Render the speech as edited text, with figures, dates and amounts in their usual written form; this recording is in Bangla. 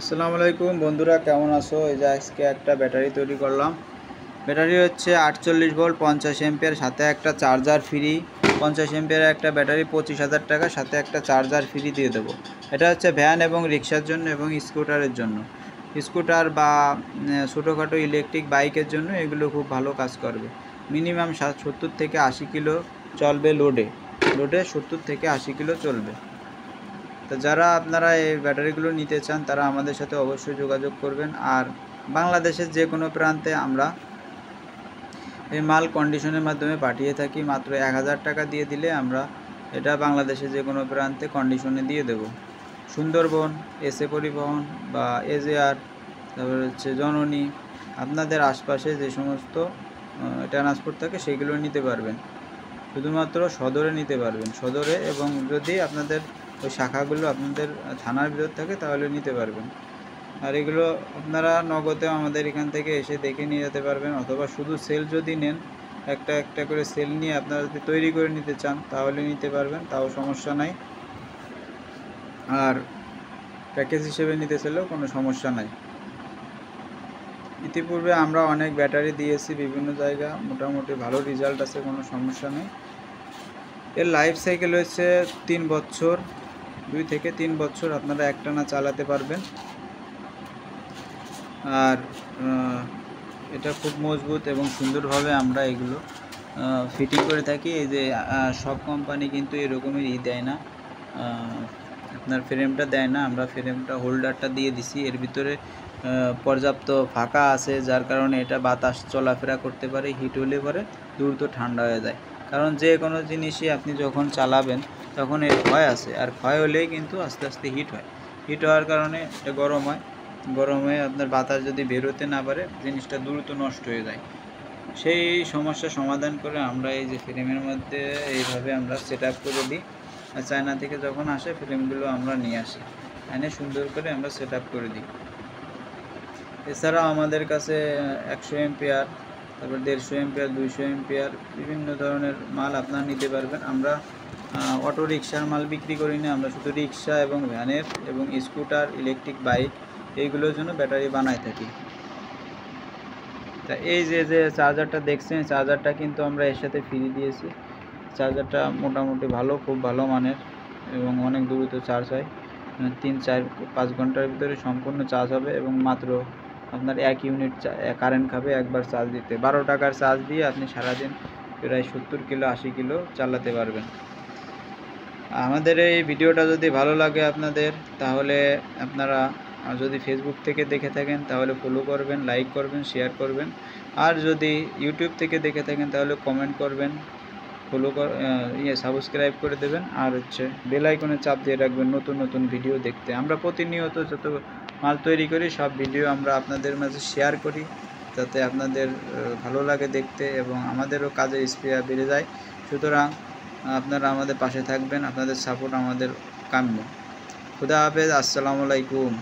আসসালামু আলাইকুম বন্ধুরা, কেমন আছো? এই যে আজকে একটা ব্যাটারি তৈরি করলাম। ব্যাটারি হচ্ছে 48 ভোল্ট 50 এম্পিয়ার, সাথে একটা চার্জার ফ্রি। 50 এম্পিয়ার একটা ব্যাটারি 25,000 টাকা, সাথে একটা চার্জার ফ্রি দিয়ে দেবো। এটা হচ্ছে ভ্যান এবং রিক্সার জন্য এবং স্কুটারের জন্য, স্কুটার বা ছোটোখাটো ইলেকট্রিক বাইকের জন্য এগুলো খুব ভালো কাজ করবে। মিনিমাম 70 থেকে 80 কিলো চলবে, লোডে 70 থেকে 80 কিলো চলবে। তো যারা আপনারা এই ব্যাটারিগুলো নিতে চান তারা আমাদের সাথে অবশ্যই যোগাযোগ করবেন। আর বাংলাদেশের যে কোনো প্রান্তে আমরা এই মাল কন্ডিশনের মাধ্যমে পাঠিয়ে থাকি। মাত্র 1000 টাকা দিয়ে দিলে আমরা এটা বাংলাদেশের যে কোনো প্রান্তে কন্ডিশনে দিয়ে দেব। সুন্দরবন, এসএ পরিবহন বা এজেআর, তারপরে হচ্ছে জননী, আপনাদের আশপাশে যে সমস্ত ট্রান্সপোর্ট থাকে সেগুলো নিতে পারবেন। শুধুমাত্র সদরে নিতে পারবেন, সদরে, এবং যদি আপনাদের ওই শাখাগুলো আপনাদের থানার ভিতর থাকে তাহলে নিতে পারবেন। আর এগুলো আপনারা নগদে আমাদের এখান থেকে এসে দেখে নিয়ে যেতে পারবেন, অথবা শুধু সেল যদি নেন, একটা একটা করে সেল নিয়ে আপনারা যদি তৈরি করে নিতে চান তাহলে নিতে পারবেন, তাও সমস্যা নাই। আর প্যাকেজ হিসেবে নিতে চাইলেও কোনো সমস্যা নাই। ইতিপূর্বে আমরা অনেক ব্যাটারি দিয়েছি বিভিন্ন জায়গা, মোটামুটি ভালো রেজাল্ট আছে, কোনো সমস্যা নেই। এর লাইফ সাইকেল হচ্ছে 3 বছর, 2 থেকে 3 বছর আপনারা একটানা চালাতে পারবেন। আর এটা খুব মজবুত এবং সুন্দরভাবে আমরা এগুলো ফিটিং করে থাকি। এই যে সব কোম্পানি কিন্তু এরকমেরই দেয় না, আপনার ফ্রেমটা দেয় না, আমরা ফ্রেমটা হোল্ডারটা দিয়ে দিছি। এর ভিতরে পর্যাপ্ত ফাঁকা আছে, যার কারণে এটা বাতাস চলাফেরা করতে পারে। হিট হলে পরে দ্রুত ঠান্ডা হয়ে যায়, কারণ যে কোনো জিনিসই আপনি যখন চালাবেন তখন এর ক্ষয় আছে, আর ক্ষয় হলেই কিন্তু আস্তে আস্তে হিট হয়। হিট হওয়ার কারণে এটা গরম হয়, গরমে আপনার বাতাস যদি বেরোতে না পারে জিনিসটা দ্রুত নষ্ট হয়ে যায়। সেই সমস্যা সমাধান করে আমরা এই যে ফ্রেমের মধ্যে এইভাবে আমরা সেট আপ করে দিই। আর চায়না থেকে যখন আসে ফ্রেমগুলো আমরা নিয়ে আসি, এনে সুন্দর করে আমরা সেট আপ করে দিই। এছাড়াও আমাদের কাছে 100 এম্পিয়ার, তারপর 150 এম্পিয়ার, 200 এম্পিয়ার বিভিন্ন ধরনের মাল আপনারা নিতে পারবেন। আমরা অটো রিক্সার মাল বিক্রি করি না, আমরা শুধু রিক্সা এবং ভ্যানের এবং স্কুটার, ইলেকট্রিক বাইক এইগুলোর জন্য ব্যাটারি বানায় থাকি। তা এই যে চার্জারটা দেখছেন, চার্জারটা কিন্তু আমরা এর সাথে ফ্রি দিয়েছি। চার্জারটা মোটামুটি ভালো, খুব ভালো মানের, এবং অনেক দ্রুত চার্জ হয়। 3-4-5 ঘন্টার ভিতরে সম্পূর্ণ চার্জ হবে, এবং মাত্র আপনার 1 ইউনিট কারেন্ট খাবে একবার চার্জ দিতে। 12 টাকার চার্জ দিয়ে আপনি সারাদিন প্রায় 70 কিলো 80 কিলো চালাতে পারবেন। আমাদের এই ভিডিওটা যদি ভালো লাগে আপনাদের, তাহলে আপনারা যদি ফেসবুক থেকে দেখে থাকেন তাহলে ফলো করবেন, লাইক করবেন, শেয়ার করবেন। আর যদি ইউটিউব থেকে দেখে থাকেন তাহলে কমেন্ট করবেন, সাবস্ক্রাইব করে দেবেন। আর হচ্ছে বেল আইকনে চাপ দিয়ে রাখবেন নতুন নতুন ভিডিও দেখতে। আমরা প্রতিনিয়ত যত মাল তৈরি করি সব ভিডিও আমরা আপনাদের মাঝে শেয়ার করি, যাতে আপনাদের ভালো লাগে দেখতে এবং আমাদেরও কাজের স্পিড বেড়ে যায়। সুতরাং আপনারা আমাদের পাশে থাকবেন, আপনাদের সাপোর্ট আমাদের কাম্য। খুদা হাফেজ, আসসালামু আলাইকুম।